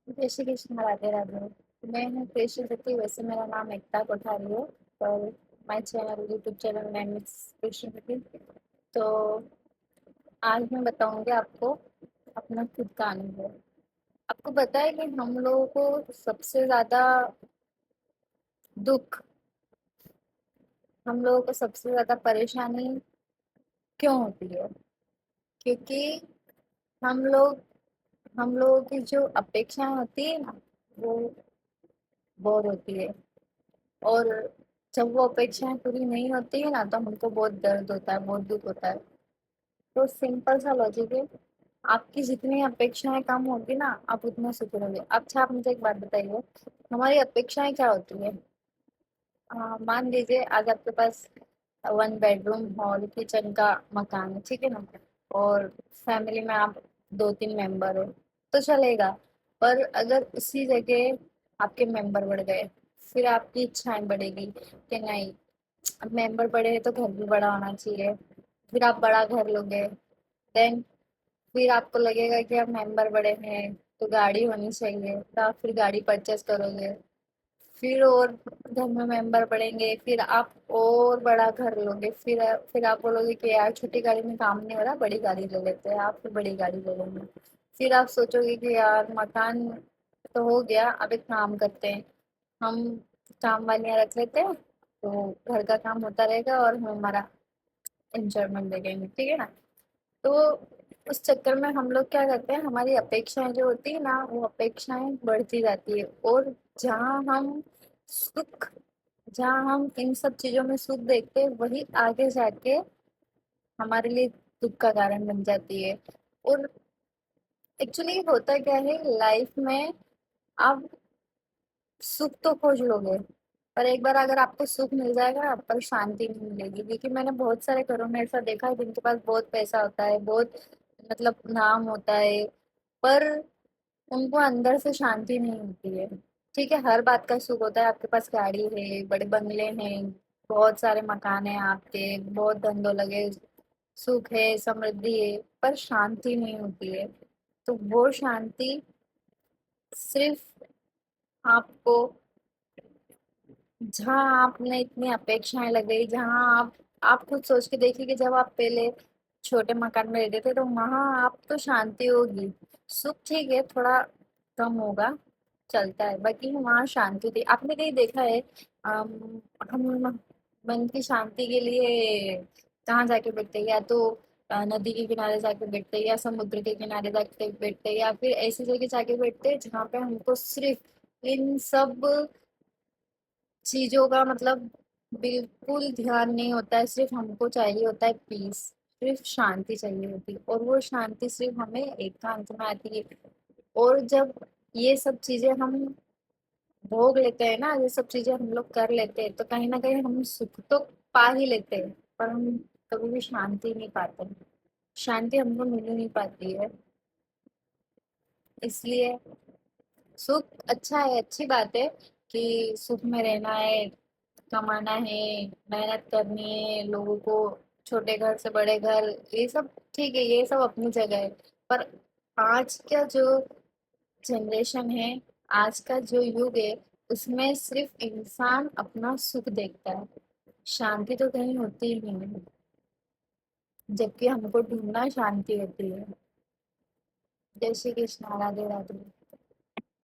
जय श्री कृष्ण, राधे राधे। मैं हूँ कृष्ण शक्ति। वैसे मेरा नाम एकता कोठारी है, पर my channel, YouTube channel name is Krishna शक्ति। तो आज मैं बताऊंगी आपको अपना खुद का अनुभव। आपको पता है कि हम लोगों को सबसे ज्यादा दुख, हम लोगों को सबसे ज्यादा परेशानी क्यों होती है? क्योंकि हम लोग हम लोगों की जो अपेक्षाएं होती है ना, वो बहुत होती है। और जब वो अपेक्षाएं पूरी नहीं होती है ना, तो हमको बहुत दर्द होता है, बहुत दुख होता है। तो सिंपल सा लॉजिक है, आपकी जितनी अपेक्षाएं कम होगी ना, आप उतना सुखी रहोगे। अच्छा, आप मुझे एक बात बताइए, हमारी अपेक्षाएं क्या होती है? मान लीजिए आज आपके पास 1 बेडरूम हॉल किचन का मकान है, ठीक है ना? और फैमिली में आप 2-3 मेंबर हो तो चलेगा। पर अगर उसी जगह आपके मेंबर बढ़ गए, फिर आपकी इच्छाएं बढ़ेगी कि नहीं, अब मेंबर बड़े हैं तो घर भी बड़ा होना चाहिए। फिर आप बड़ा घर लोगे, देन फिर आपको लगेगा कि अब मेंबर बड़े हैं तो गाड़ी होनी चाहिए, तो आप फिर गाड़ी परचेस करोगे। फिर और घर में मेंबर बढ़ेंगे, फिर आप और बड़ा घर लोगे। फिर आप बोलोगे कि यार छोटी गाड़ी में काम नहीं हो रहा, बड़ी गाड़ी ले लेते हैं। आप फिर बड़ी गाड़ी ले लेंगे। फिर आप सोचोगे कि यार मकान तो हो गया, अब एक काम करते हैं, हम काम वालियाँ रख लेते हैं, तो घर का काम होता रहेगा और हम हमारा इंजॉयमेंट देखेंगे, ठीक है ना? तो उस चक्कर में हम लोग क्या करते हैं, हमारी अपेक्षाएं जो होती है ना, वो अपेक्षाएं बढ़ती जाती है। और जहाँ हम सुख जहाँ हम इन सब चीजों में सुख देखते हैं, वही आगे जाके हमारे लिए दुख का कारण बन जाती है। और एक्चुअली होता क्या है लाइफ में, आप सुख तो खोज लोगे, पर एक बार अगर आपको सुख मिल जाएगा ना, पर शांति नहीं मिलेगी। क्योंकि मैंने बहुत सारे घरों में ऐसा देखा है जिनके पास बहुत पैसा होता है, बहुत मतलब नाम होता है, पर उनको अंदर से शांति नहीं होती है। ठीक है, हर बात का सुख होता है, आपके पास गाड़ी है, बड़े बंगले हैं, बहुत सारे मकान है आपके, बहुत धंधों लगे, सुख है, समृद्धि है, पर शांति नहीं होती है। तो वो शांति सिर्फ आपको, जहाँ आपने इतनी अपेक्षाएं लगाई, जहाँ आप खुद सोच के देखिए कि जब आप पहले छोटे मकान में रहते थे, तो वहां आप तो शांति होगी। सुख ठीक है, थोड़ा कम होगा, चलता है, बाकी वहाँ शांति थी। आपने कहीं देखा है हम मन की शांति के लिए कहाँ जाके बैठते हैं? या तो नदी के किनारे जाके बैठते हैं, या समुद्र के किनारे जाके बैठते हैं, या फिर ऐसी जगह जाके बैठते हैं जहाँ पे हमको सिर्फ इन सब चीजों का मतलब बिल्कुल ध्यान नहीं होता है। सिर्फ हमको चाहिए होता है पीस, सिर्फ शांति चाहिए होती है, और वो शांति सिर्फ हमें एकांत में आती है। और जब ये सब चीजें हम भोग लेते हैं ना, ये सब चीजें हम लोग कर लेते हैं, तो कहीं ना कहीं हम सुख तो पा ही लेते हैं, पर हम कभी भी शांति नहीं पाते। शांति हमको मिल ही नहीं पाती है। इसलिए सुख अच्छा है, अच्छी बात है कि सुख में रहना है, कमाना है, मेहनत करनी है लोगों को, छोटे घर से बड़े घर, ये सब ठीक है, ये सब अपनी जगह है। पर आज का जो जनरेशन है, आज का जो युग है, उसमें सिर्फ इंसान अपना सुख देखता है, शांति तो कहीं होती ही नहीं है। जबकि हमको ढूंढना शांति होती है। जय श्री कृष्ण, राधे राधे।